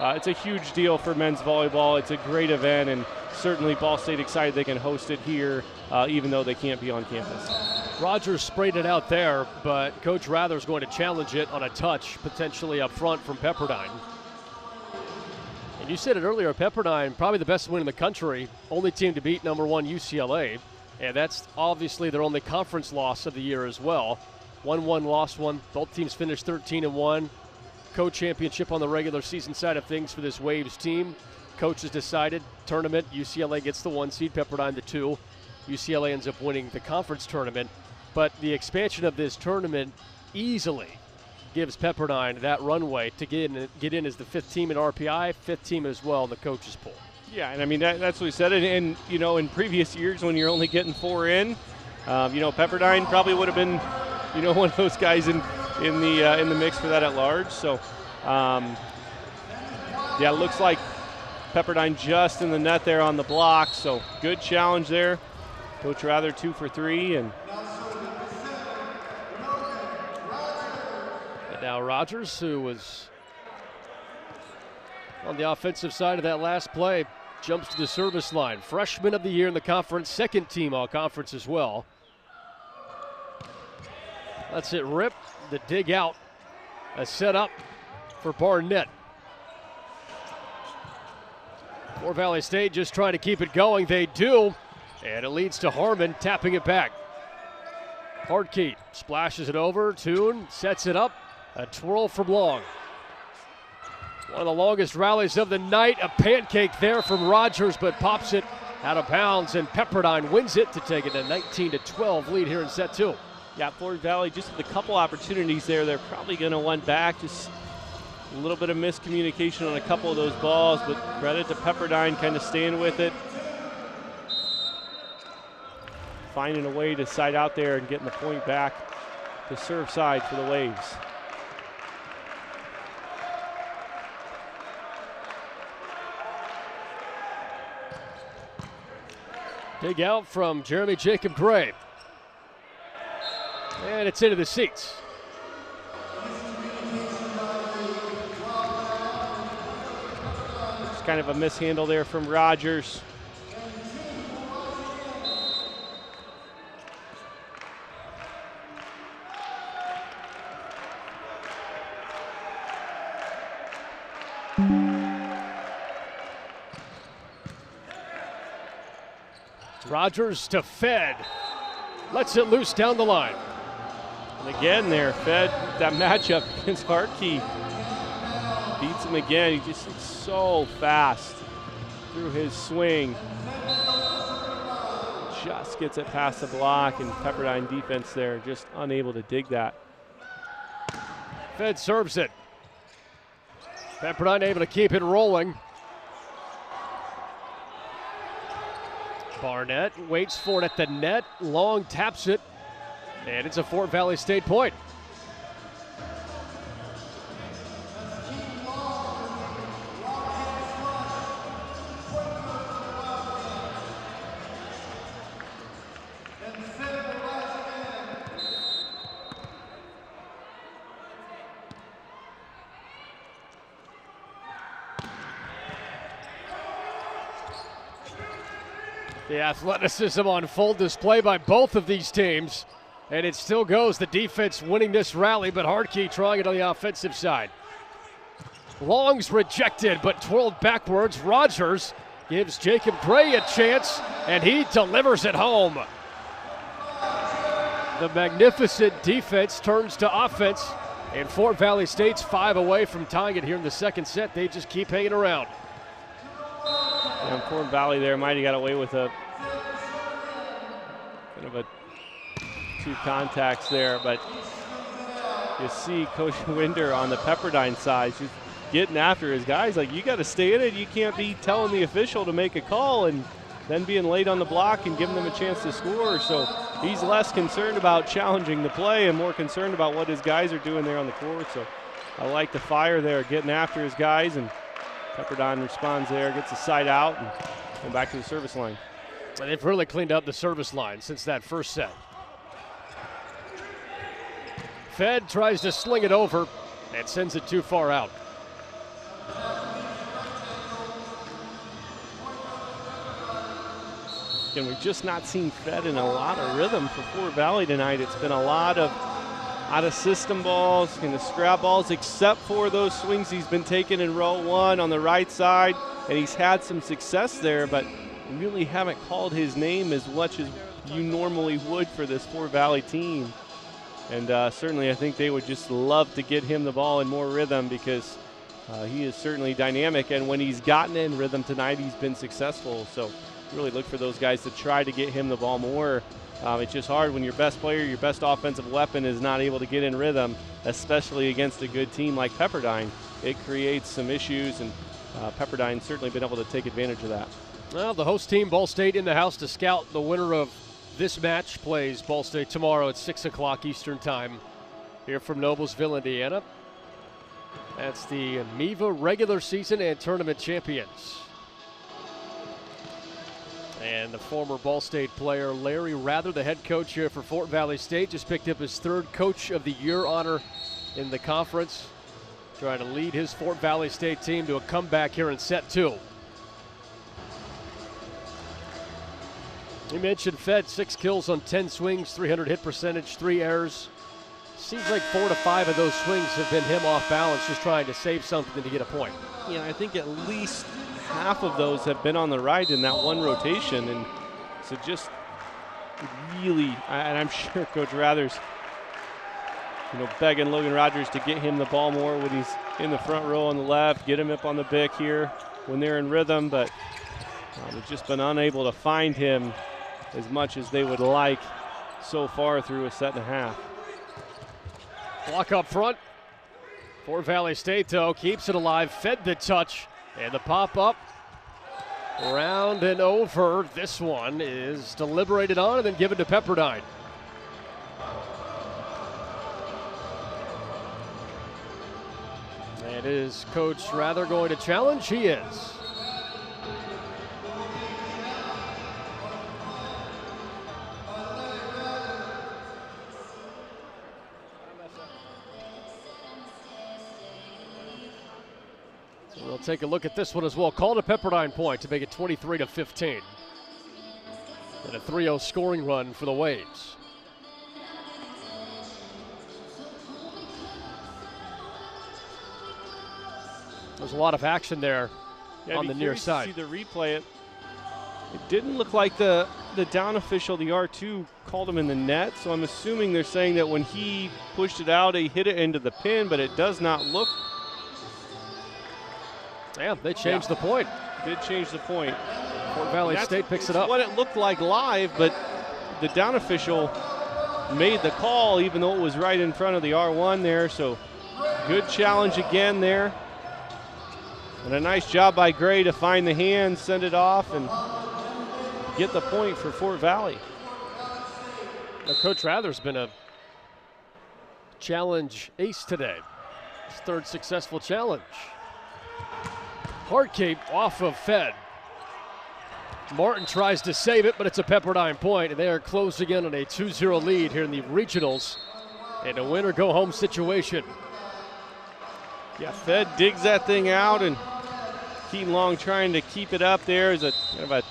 it's a huge deal for men's volleyball. It's a great event, and certainly Ball State excited they can host it here, even though they can't be on campus. Rogers sprayed it out there, but Coach Rather's going to challenge it on a touch, potentially up front from Pepperdine. And you said it earlier, Pepperdine, probably the best win in the country, only team to beat number 1 UCLA, and that's obviously their only conference loss of the year as well. 1-1, lost 1. Both teams finished 13-1. Co-championship on the regular season side of things for this Waves team. Coaches decided tournament, UCLA gets the 1 seed, Pepperdine the 2. UCLA ends up winning the conference tournament. But the expansion of this tournament easily gives Pepperdine that runway to get in as the 5th team in RPI, 5th team as well in the coaches pool. Yeah, and I mean, that's what we said. And you know, in previous years when you're only getting 4 in, you know, Pepperdine probably would have been, you know, one of those guys in the mix for that at large. So, yeah, it looks like Pepperdine just in the net there on the block. So good challenge there. Coach Rather 2 for 3, and now Rogers, who was on the offensive side of that last play, jumps to the service line. Freshman of the year in the conference, 2nd team all conference as well. Lets it rip, the dig out, a set up for Barnett. Fort Valley State just trying to keep it going. They do, and it leads to Harmon tapping it back. Hardkey splashes it over, Toon sets it up, a twirl from Long. One of the longest rallies of the night, a pancake there from Rogers, but pops it out of bounds, and Pepperdine wins it to take it a 19-12 lead here in set 2. Yeah, Fort Valley just with a couple opportunities there. They're probably going to want back. Just a little bit of miscommunication on a couple of those balls, but credit to Pepperdine kind of staying with it. Finding a way to side out there and getting the point back to serve side for the Waves. Dig out from Jeremy Jacob Gray. And it's into the seats. It's kind of a mishandle there from Rogers. Rogers to Fed. Lets it loose down the line. And again there, Fed, that matchup against Hardkey. Beats him again. He just is so fast through his swing. Just gets it past the block, and Pepperdine defense there just unable to dig that. Fed serves it. Pepperdine able to keep it rolling. Barnett waits for it at the net. Long taps it, and it's a Fort Valley State point. The athleticism on full display by both of these teams, and it still goes. The defense winning this rally, but Hardkey trying it on the offensive side. Long's rejected, but twirled backwards. Rogers gives Jacob Gray a chance, and he delivers it home. The magnificent defense turns to offense, and Fort Valley State's 5 away from tying it here in the second set. They just keep hanging around. And Fort Valley there might have got away with a kind of a 2 contacts there, but you see Coach Winder on the Pepperdine side, she's getting after his guys. Like, you got to stay in it. You can't be telling the official to make a call and then being late on the block and giving them a chance to score. So he's less concerned about challenging the play and more concerned about what his guys are doing there on the court. So I like the fire there, getting after his guys, and Pepperdine responds there, gets the side out, and going back to the service line. And they've really cleaned up the service line since that first set. Fed tries to sling it over and sends it too far out. Again, we've just not seen Fed in a lot of rhythm for Fort Valley tonight. It's been a lot of out-of-system balls, scrap balls, except for those swings he's been taking in row one on the right side, and he's had some success there, but really haven't called his name as much as you normally would for this Fort Valley team. And certainly I think they would just love to get him the ball in more rhythm, because he is certainly dynamic, and when he's gotten in rhythm tonight, he's been successful. So really look for those guys to try to get him the ball more. It's just hard when your best player, your best offensive weapon is not able to get in rhythm, especially against a good team like Pepperdine. It creates some issues, and Pepperdine's certainly been able to take advantage of that. Well, the host team, Ball State, in the house to scout the winner of this match. Plays Ball State tomorrow at 6 o'clock Eastern time here from Noblesville, Indiana. That's the MEVA regular season and tournament champions. And the former Ball State player Larry Rather, the head coach here for Fort Valley State, just picked up his third Coach of the Year honor in the conference, trying to lead his Fort Valley State team to a comeback here in set two. You mentioned Fed, 6 kills on 10 swings, 300 hit percentage, 3 errors. Seems like 4 to 5 of those swings have been him off balance, just trying to save something to get a point. Yeah, I think at least half of those have been on the right in that one rotation, and so just really, and I'm sure Coach Rather's, begging Logan Rogers to get him the ball more when he's in the front row on the left, get him up on the bick here when they're in rhythm, but they've just been unable to find him as much as they would like so far through a set and a half. Block up front. Fort Valley State, though, keeps it alive. Fed the touch, and the pop-up. Round and over. This one is deliberated on and then given to Pepperdine. And is Coach Rather going to challenge? He is. We'll take a look at this one as well. Called a Pepperdine point to make it 23-15. And a 3-0 scoring run for the Waves. There's a lot of action there on the near side. See the replay. It didn't look like the down official, the R2, called him in the net. So I'm assuming they're saying that when he pushed it out, he hit it into the pin, but it does not look. Yeah, they changed the point. Did change the point. Fort Valley State picks it up. What it looked like live, but the down official made the call even though it was right in front of the R1 there. So good challenge again there. And a nice job by Gray to find the hand, send it off, and get the point for Fort Valley. Now, Coach Rather's been a challenge ace today. His third successful challenge. Hardcape off of Fed. Martin tries to save it, but it's a Pepperdine point, and they are closing in on a 2-0 lead here in the regionals in a win-or-go-home situation. Yeah, Fed digs that thing out, and Keaton Long trying to keep it up there as a kind of a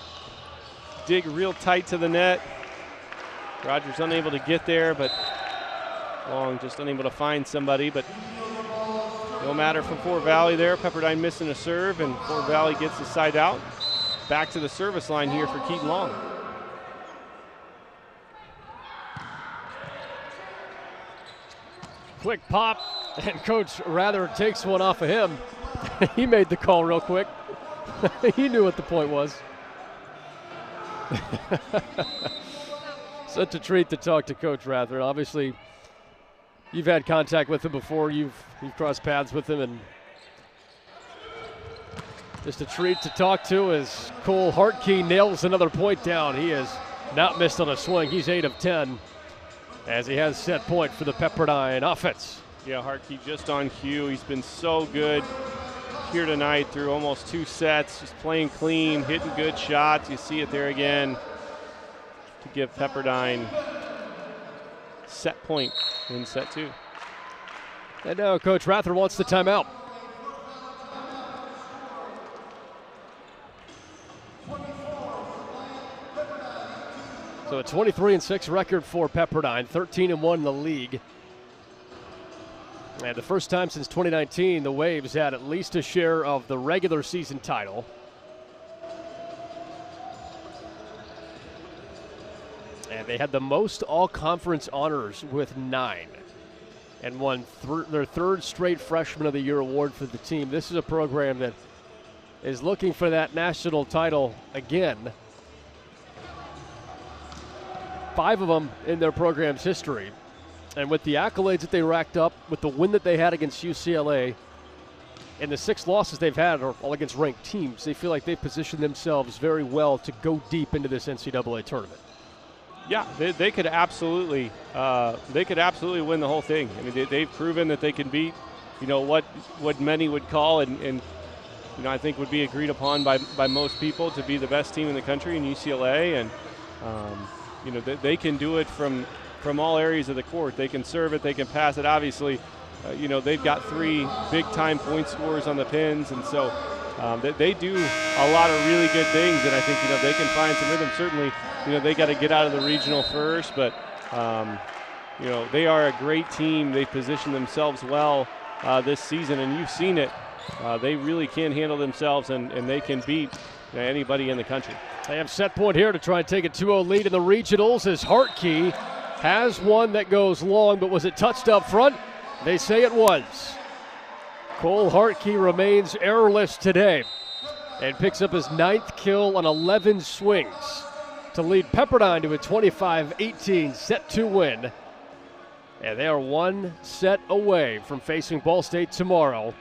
dig real tight to the net. Rogers unable to get there, but Long just unable to find somebody, but no matter for Fort Valley there. Pepperdine missing a serve, and Fort Valley gets the side out. Back to the service line here for Keaton Long. Quick pop, and Coach Rather takes one off of him. He made the call real quick. He knew what the point was. Such a treat to talk to Coach Rather. Obviously, you've had contact with him before. You've crossed paths with him, and just a treat to talk to as Cole Hartkey nails another point down. He has not missed on a swing. He's 8 of 10 as he has set point for the Pepperdine offense. Yeah, Hartkey just on cue. He's been so good here tonight through almost 2 sets, just playing clean, hitting good shots. You see it there again to give Pepperdine set point in set 2. And now Coach Rather wants the timeout. So a 23-6 record for Pepperdine, 13-1 in the league. And the first time since 2019, the Waves had at least a share of the regular season title. And they had the most all-conference honors with 9. And won their third straight Freshman of the Year award for the team. This is a program that is looking for that national title again. 5 of them in their program's history. And with the accolades that they racked up, with the win that they had against UCLA, and the 6 losses they've had are all against ranked teams, they feel like they've positioned themselves very well to go deep into this NCAA tournament. Yeah, they could absolutely win the whole thing. I mean, they've proven that they can beat, what many would call and I think would be agreed upon by most people to be the best team in the country in UCLA, and they can do it from all areas of the court. They can serve it, they can pass it. Obviously, they've got 3 big-time point scorers on the pins, and so they do a lot of really good things, and I think they can find some rhythm. Certainly, they got to get out of the regional first, but they are a great team. They position themselves well this season, and you've seen it. They really can handle themselves, and they can beat anybody in the country. They have set point here to try and take a 2-0 lead in the regionals as Hartke has one that goes long, but was it touched up front? They say it was. Cole Hartke remains errorless today and picks up his 9th kill on 11 swings to lead Pepperdine to a 25-18 set 2 win. And they are 1 set away from facing Ball State tomorrow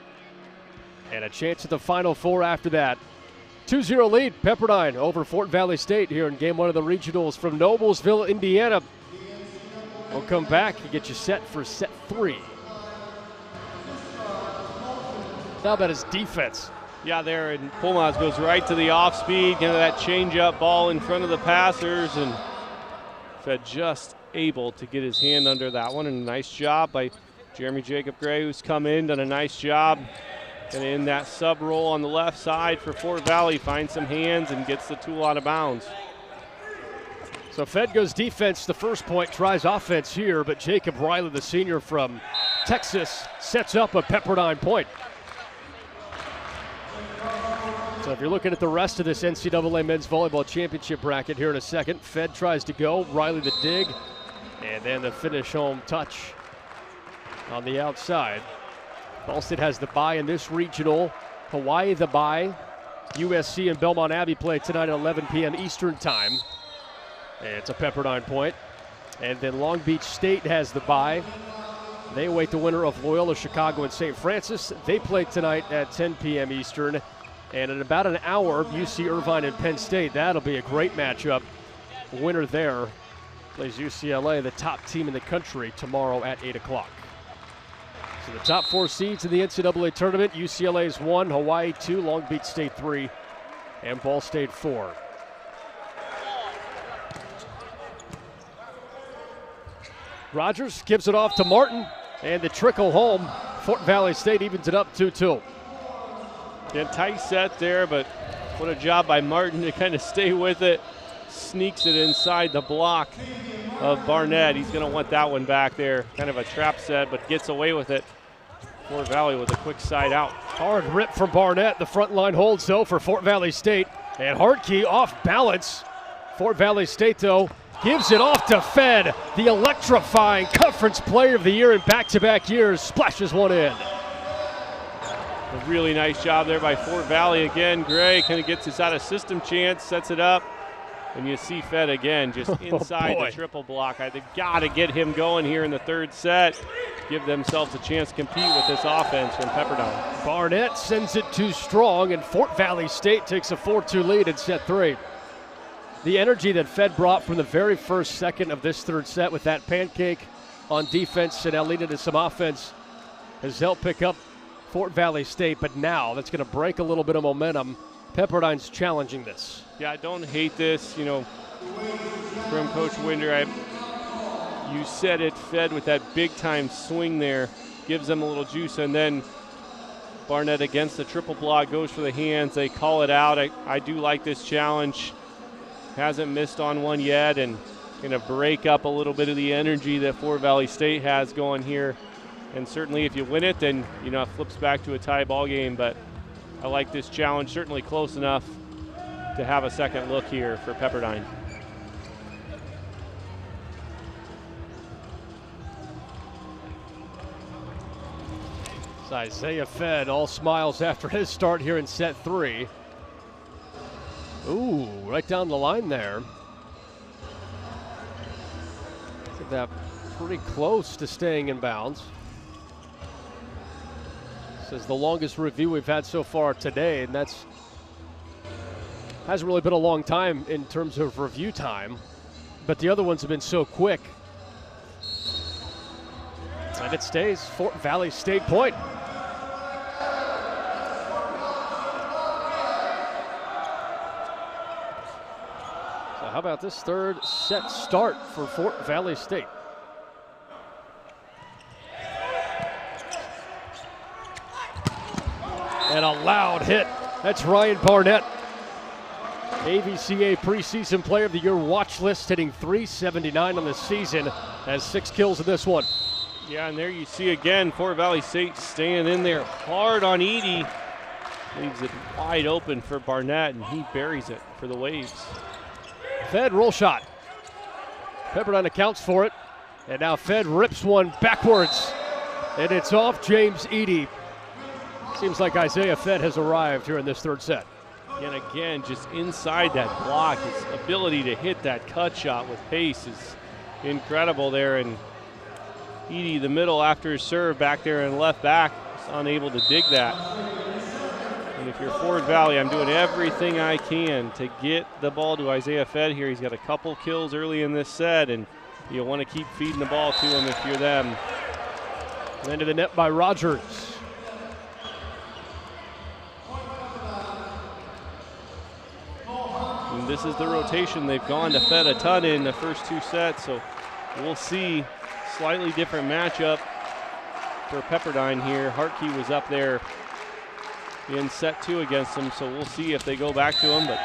and a chance at the Final Four after that. 2-0 lead, Pepperdine over Fort Valley State here in Game 1 of the regionals from Noblesville, Indiana. We'll come back and get you set for set 3. How about his defense? Yeah, there, and Pulmaz goes right to the off speed, that change-up ball in front of the passers, and Fed just able to get his hand under that one, and a nice job by Jeremy Jacob Gray, who's come in, done a nice job. And in that sub roll on the left side for Fort Valley, finds some hands and gets the tool out of bounds. So Fed goes defense the first point, tries offense here, but Jacob Riley, the senior from Texas, sets up a Pepperdine point. So if you're looking at the rest of this NCAA Men's Volleyball Championship bracket here in a second, Fed tries to go, Riley the dig, and then the finish home touch on the outside. Ball State has the bye in this regional. Hawaii the bye. USC and Belmont Abbey play tonight at 11 p.m. Eastern time. And it's a Pepperdine point. And then Long Beach State has the bye. They await the winner of Loyola Chicago and St. Francis. They play tonight at 10 p.m. Eastern. And in about an hour, UC Irvine and Penn State. That'll be a great matchup. The winner there plays UCLA, the top team in the country, tomorrow at 8 o'clock. So the top 4 seeds in the NCAA tournament, UCLA's 1, Hawaii 2, Long Beach State 3, and Ball State 4. Rogers gives it off to Martin, and the trickle home. Fort Valley State evens it up 2-2. Yeah, tight set there, but what a job by Martin to kind of stay with it. Sneaks it inside the block of Barnett. He's going to want that one back there. Kind of a trap set, but gets away with it. Fort Valley with a quick side out. Hard rip from Barnett. The front line holds, though, for Fort Valley State. And Hartke off balance. Fort Valley State, though, gives it off to Fed. The electrifying Conference Player of the Year in back-to-back years. Splashes one in. A really nice job there by Fort Valley again. Gray kind of gets his out-of-system chance, sets it up. And you see Fed again just inside the triple block. They've got to get him going here in the third set. Give themselves a chance to compete with this offense from Pepperdine. Barnett sends it too strong, and Fort Valley State takes a 4-2 lead in set 3. The energy that Fed brought from the very first second of this third set with that pancake on defense and now leading to some offense has helped pick up Fort Valley State, but now that's going to break a little bit of momentum. Pepperdine's challenging this. Yeah, I don't hate this, from Coach Winder. You said it, Fed with that big-time swing there, gives them a little juice, and then Barnett against the triple block, goes for the hands. They call it out. I do like this challenge. Hasn't missed on one yet, and going to break up a little bit of the energy that Fort Valley State has going here. And certainly if you win it, then, it flips back to a tie ball game. But I like this challenge, certainly close enough to have a second look here for Pepperdine. It's Isaiah Fed, all smiles after his start here in set 3. Ooh, right down the line there. I think that pretty close to staying in bounds. This is the longest review we've had so far today, and that's hasn't really been a long time in terms of review time, but the other ones have been so quick. And it stays Fort Valley State point. So how about this third set start for Fort Valley State? And a loud hit. That's Ryan Barnett. AVCA preseason player of the year watch list, hitting .379 on the season, has 6 kills in this one. Yeah, and there you see again Fort Valley State staying in there hard on Edie. Leaves it wide open for Barnett, and he buries it for the Waves. Fed roll shot. Pepperdine accounts for it, and now Fed rips one backwards, and it's off James Edie. Seems like Isaiah Fed has arrived here in this third set. And again, just inside that block, his ability to hit that cut shot with pace is incredible there. And Edie, the middle after his serve back there and left back, is unable to dig that. And if you're Fort Valley, I'm doing everything I can to get the ball to Isaiah Fed here. He's got a couple kills early in this set, and you want to keep feeding the ball to him if you're them. Into the net by Rogers. And this is the rotation they've gone to Fed a ton in the first 2 sets, so we'll see. Slightly different matchup for Pepperdine here. Hartke was up there in set 2 against them, so we'll see if they go back to him, but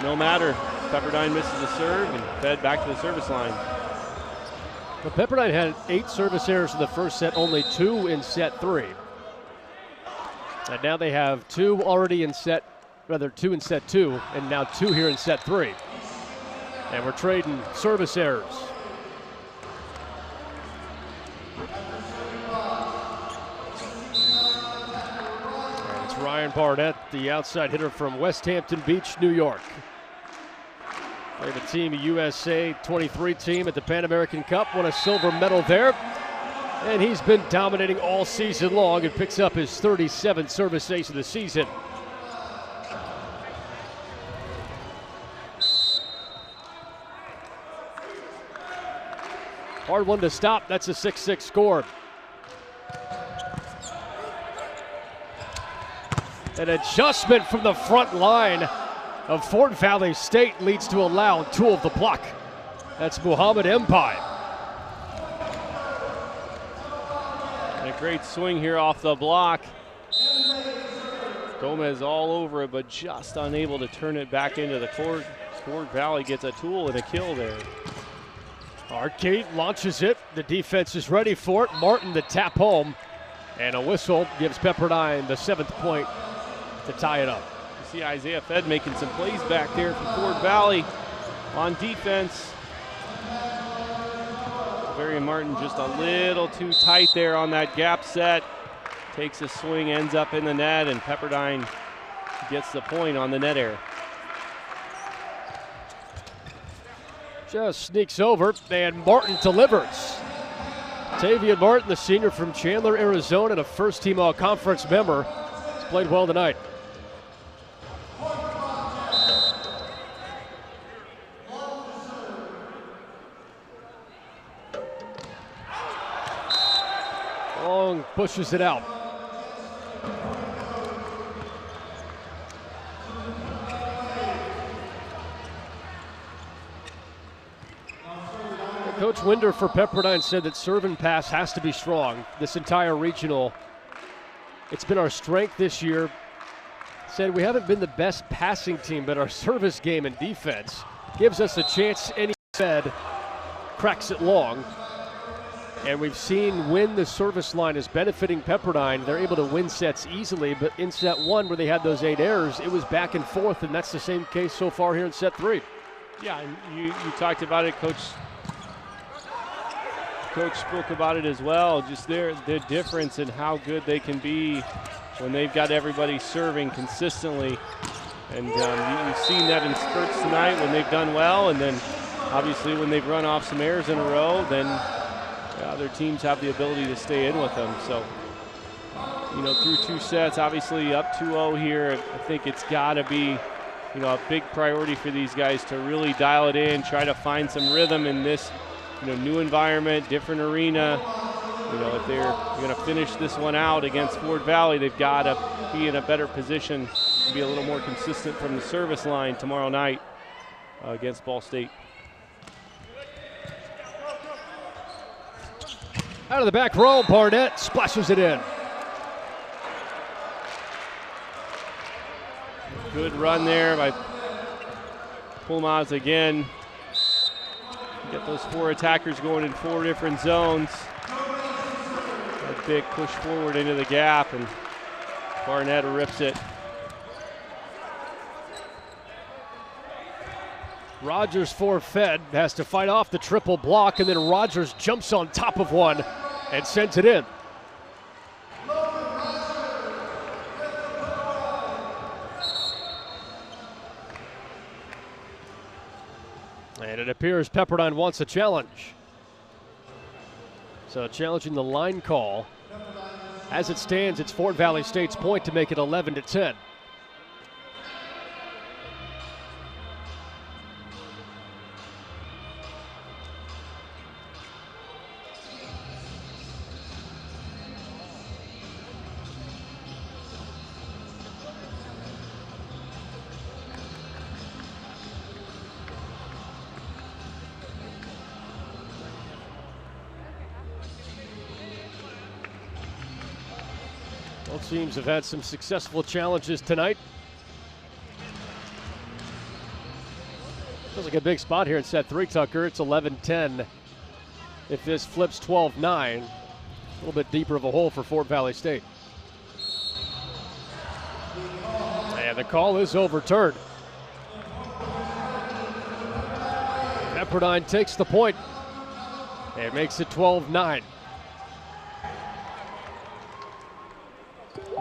no matter. Pepperdine misses a serve and Fed back to the service line. Well, Pepperdine had 8 service errors in the first set, only 2 in set 3. And now they have 2 already in set, 2 in set 2, and now 2 here in set 3. And we're trading service errors. It's Ryan Barnett, the outside hitter from West Hampton Beach, New York. Played the Team USA 23 team at the Pan American Cup, won a silver medal there. And he's been dominating all season long and picks up his 37th service ace of the season. Hard one to stop. That's a 6-6 score. An adjustment from the front line of Fort Valley State leads to a loud tool of the block. That's Muhammad Empire. And a great swing here off the block. Gomez all over it, but just unable to turn it back into the court. Fort Valley gets a tool and a kill there. Arcade launches it. The defense is ready for it. Martin the tap home. And a whistle gives Pepperdine the 7th point to tie it up. You see Isaiah Fed making some plays back there for Fort Valley on defense. Varian Martin just a little too tight there on that gap set. Takes a swing, ends up in the net, and Pepperdine gets the point on the net error. Just sneaks over, and Martin delivers. Tavian Martin, the senior from Chandler, Arizona, and a first-team all-conference member, has played well tonight. Long pushes it out. Coach Winder for Pepperdine said that serve and pass has to be strong. This entire regional, it's been our strength this year. Said we haven't been the best passing team, but our service game and defense gives us a chance any Fed cracks it long. And we've seen when the service line is benefiting Pepperdine, they're able to win sets easily. But in set 1, where they had those 8 errors, it was back and forth, and that's the same case so far here in set 3. Yeah, and you talked about it, Coach. Coach spoke about it as well, just their difference in how good they can be when they've got everybody serving consistently. And you've seen that in spurts tonight when they've done well, and then obviously when they've run off some errors in a row, then other teams have the ability to stay in with them. So, through 2 sets, obviously up 2-0 here, I think it's got to be, a big priority for these guys to really dial it in, try to find some rhythm in this, new environment, different arena. If they're going to finish this one out against Ford Valley, they've got to be in a better position to be a little more consistent from the service line tomorrow night against Ball State. Out of the back row, Barnett splashes it in. Good run there by Pulmaz again. Get those 4 attackers going in 4 different zones. A big push forward into the gap, and Barnett rips it. Rogers forfeit, has to fight off the triple block, and then Rogers jumps on top of one and sends it in. And it appears Pepperdine wants a challenge. So challenging the line call. As it stands, it's Fort Valley State's point to make it 11-10. Both teams have had some successful challenges tonight. Feels like a big spot here in set 3, Tucker. It's 11-10. If this flips 12-9, a little bit deeper of a hole for Fort Valley State. And the call is overturned. Pepperdine takes the point. It makes it 12-9.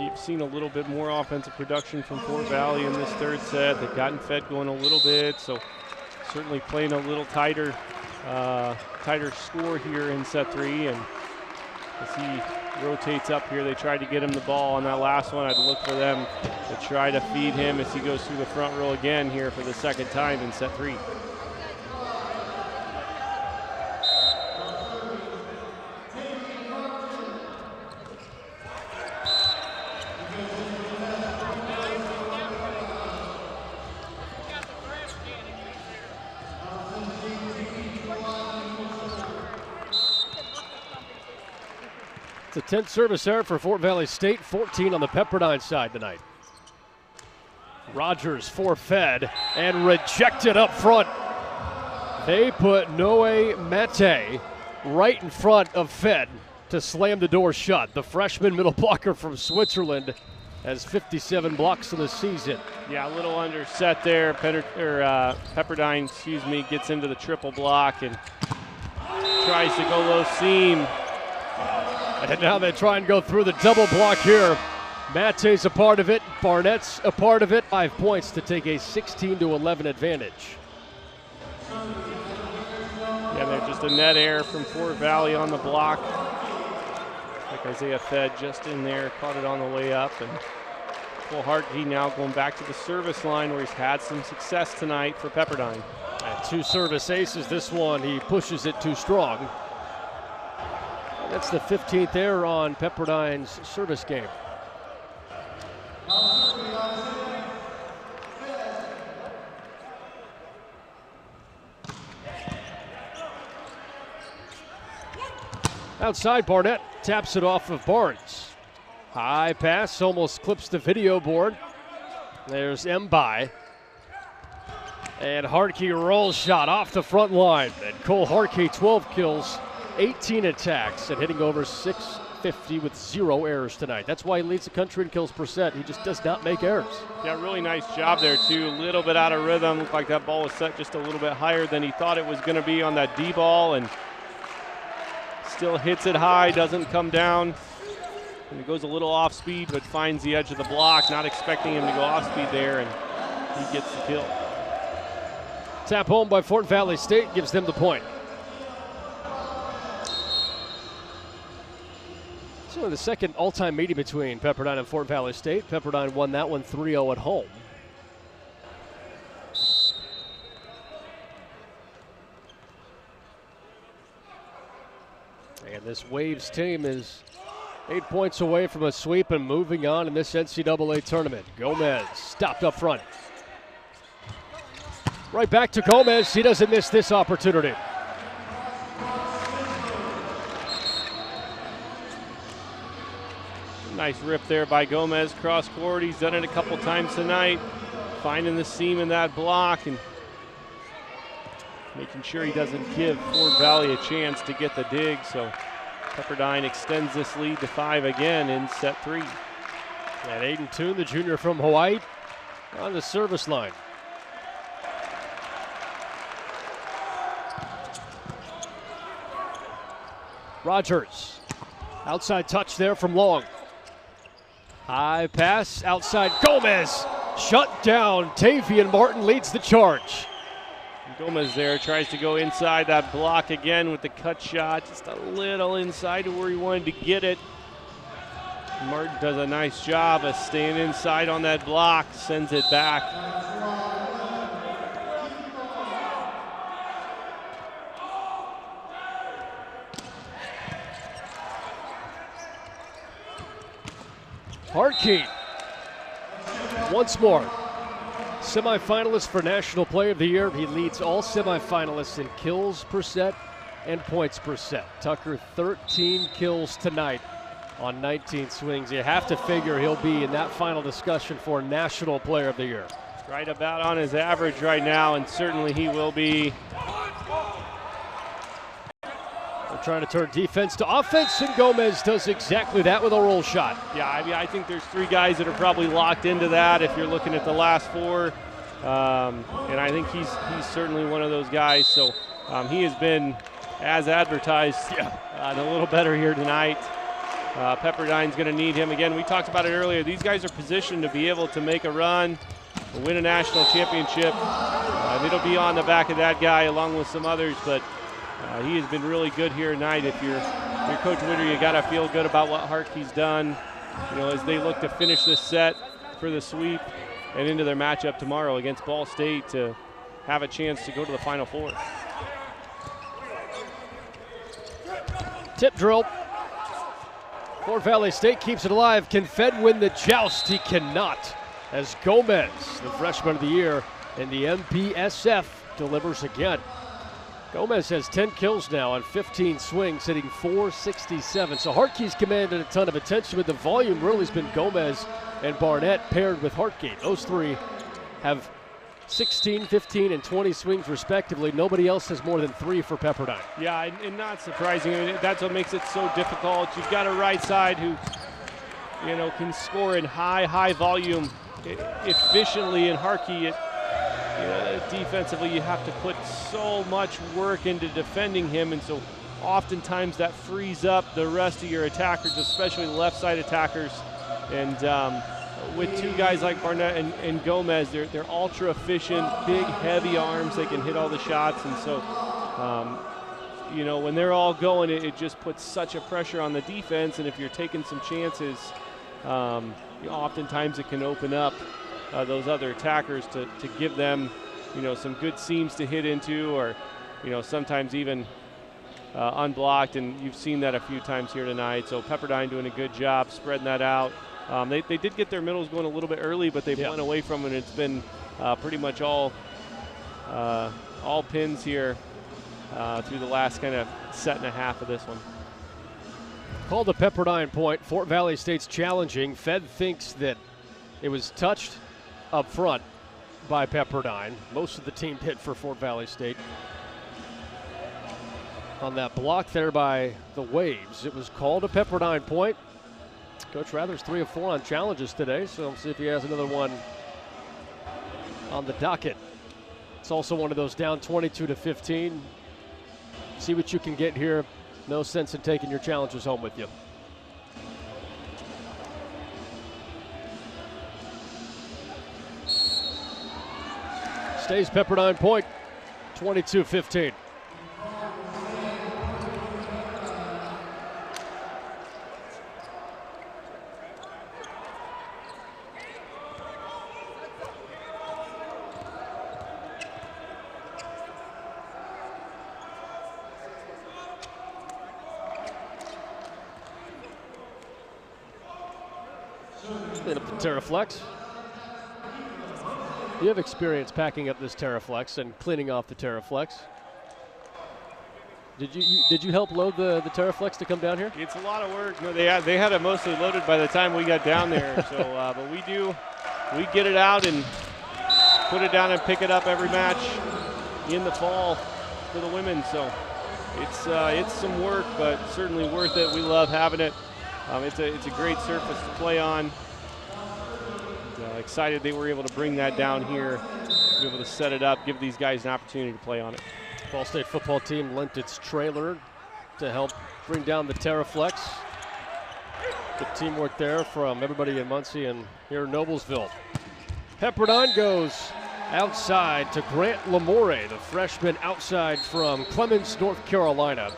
You've seen a little bit more offensive production from Fort Valley in this 3rd set. They've gotten fed going a little bit, so certainly playing a little tighter score here in set 3. And as he rotates up here, they tried to get him the ball on that last one. I'd look for them to try to feed him as he goes through the front row again here for the 2nd time in set 3. It's a 10th service error for Fort Valley State, 14 on the Pepperdine side tonight. Rogers forfeit and rejected up front. They put Noe Mate right in front of Fed to slam the door shut. The freshman middle blocker from Switzerland has 57 blocks in the season. Yeah, a little underset there. Pepperdine, gets into the triple block and tries to go low seam. And now they try and go through the double block here. Mate's a part of it. Barnett's a part of it. 5 points to take a 16-11 advantage. Yeah, they're just a net error from Fort Valley on the block. Like Isaiah Fed just in there, caught it on the way up. And Cole Hartke now going back to the service line where he's had some success tonight for Pepperdine. And 2 service aces. This one, he pushes it too strong. That's the 15th error on Pepperdine's service game. Outside, Barnett taps it off of Barnes. High pass, almost clips the video board. There's Mbai. And Hartke rolls shot off the front line. And Cole Hartke, 12 kills, 18 attacks, and hitting over 650 with 0 errors tonight. That's why he leads the country in kills per set. He just does not make errors. Yeah, really nice job there, too. A little bit out of rhythm. Looked like that ball was set just a little bit higher than he thought it was going to be on that D ball, and still hits it high, doesn't come down. And it goes a little off speed, but finds the edge of the block, not expecting him to go off speed there, and he gets the kill. Tap home by Fort Valley State gives them the point. So the second all-time meeting between Pepperdine and Fort Valley State. Pepperdine won that one 3-0 at home. And this Waves team is 8 points away from a sweep and moving on in this NCAA tournament. Gomez stopped up front. Right back to Gomez. He doesn't miss this opportunity. Nice rip there by Gomez, cross court. He's done it a couple times tonight, finding the seam in that block and making sure he doesn't give Fort Valley a chance to get the dig. So Pepperdine extends this lead to 5 again in set 3. And Aiden Toon, the junior from Hawaii, on the service line. Rogers, outside touch there from Long. High pass, outside, Gomez, shut down. Tavian Martin leads the charge. Gomez there tries to go inside that block again with the cut shot, just a little inside to where he wanted to get it. Martin does a nice job of staying inside on that block, sends it back. Hartke, once more, semifinalist for National Player of the Year. He leads all semifinalists in kills per set and points per set. Tucker, 13 kills tonight on 19 swings. You have to figure he'll be in that final discussion for National Player of the Year. Right about on his average right now, and certainly he will be. They're trying to turn defense to offense, and Gomez does exactly that with a roll shot. Yeah, I mean, I think there's 3 guys that are probably locked into that if you're looking at the last 4. And I think he's certainly one of those guys. So he has been, as advertised, a little better here tonight. Pepperdine's going to need him. Again, we talked about it earlier. These guys are positioned to be able to make a run, win a national championship. It'll be on the back of that guy along with some others, but he has been really good here tonight. If you're Coach Witter, you got to feel good about what Hartke's done, as they look to finish this set for the sweep and into their matchup tomorrow against Ball State to have a chance to go to the Final Four. Tip drill. Fort Valley State keeps it alive. Can Fed win the joust? He cannot, as Gomez, the freshman of the year in the MPSF, delivers again. Gomez has 10 kills now on 15 swings, hitting .467. So Hartke's commanded a ton of attention, but the volume really has been Gomez and Barnett paired with Hartke. Those 3 have 16, 15, and 20 swings respectively. Nobody else has more than 3 for Pepperdine. Yeah, and not surprising. I mean, that's what makes it so difficult. You've got a right side who, can score in high volume efficiently, and Hartke, defensively, you have to put so much work into defending him, and so oftentimes that frees up the rest of your attackers, especially the left side attackers. And with 2 guys like Barnett and Gomez, they're ultra efficient, big, heavy arms. They can hit all the shots, and so when they're all going, it just puts such a pressure on the defense. And if you're taking some chances, oftentimes it can open up those other attackers to give them, some good seams to hit into, or, sometimes even unblocked. And you've seen that a few times here tonight. So Pepperdine doing a good job spreading that out. They did get their middles going a little bit early, but they've went away from it. And it's been pretty much all pins here through the last kind of set and a half of this one. Called the Pepperdine point. Fort Valley State's challenging. Fed thinks that it was touched up front. by Pepperdine. Most of the team hit for Fort Valley State. On that block there by the Waves, it was called a Pepperdine point. Coach Rather's 3 of 4 on challenges today, so we'll see if he has another one on the docket. It's also one of those down 22-15. See what you can get here. No sense in taking your challenges home with you. Stays Pepperdine point, 22-15. Clean up the Terraflex. You have experience packing up this Terraflex and cleaning off the Terraflex. Did you help load the Terraflex to come down here? It's a lot of work. No, they had it mostly loaded by the time we got down there. So, but we get it out and put it down and pick it up every match in the fall for the women. So it's some work, but certainly worth it. We love having it. It's a great surface to play on. Excited they were able to bring that down here, be able to set it up, give these guys an opportunity to play on it. Ball State football team lent its trailer to help bring down the Terraflex. Good teamwork there from everybody in Muncie and here in Noblesville. Pepperdine goes outside to Grant Lamore, the freshman outside from Clemens, North Carolina.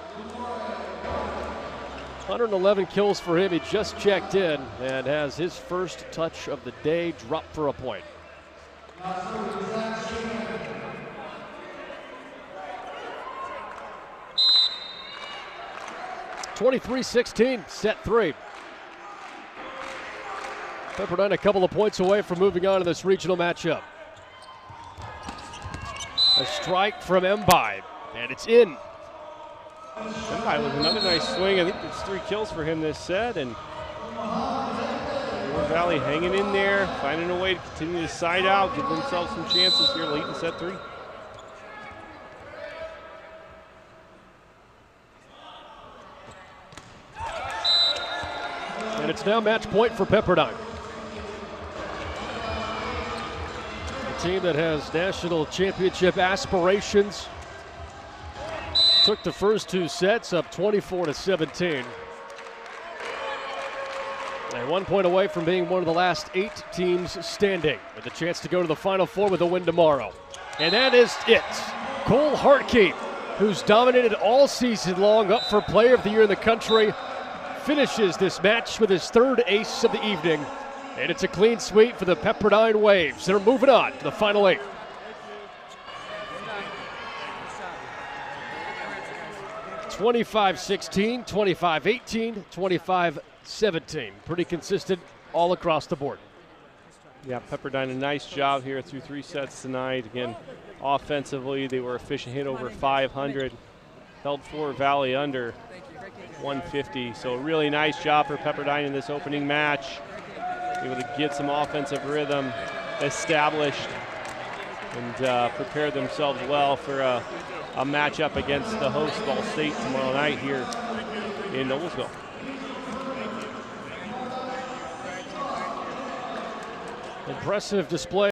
111 kills for him. He just checked in and has his first touch of the day drop for a point. 23-16, set 3. Pepperdine a couple of points away from moving on to this regional matchup. A strike from Mbai, and it's in. Mbai with another nice swing. I think it's 3 kills for him this set, and Fort Valley hanging in there, finding a way to continue to side out, give themselves some chances here late in set 3. And it's now match point for Pepperdine. A team that has national championship aspirations. Took the first 2 sets up 24-17. And 1 point away from being one of the last 8 teams standing, with a chance to go to the Final Four with a win tomorrow. And that is it. Cole Hartke, who's dominated all season long, up for Player of the Year in the country, finishes this match with his 3rd ace of the evening. And it's a clean sweep for the Pepperdine Waves. They're moving on to the Final 8. (25-16, 25-18, 25-17). Pretty consistent all across the board. Yeah, Pepperdine a nice job here through 3 sets tonight. Again, offensively, they were efficient, hit over 500, held Fort Valley under 150. So a really nice job for Pepperdine in this opening match. Able to get some offensive rhythm established and prepare themselves well for a matchup against the host Ball State tomorrow night here in Noblesville. Impressive display.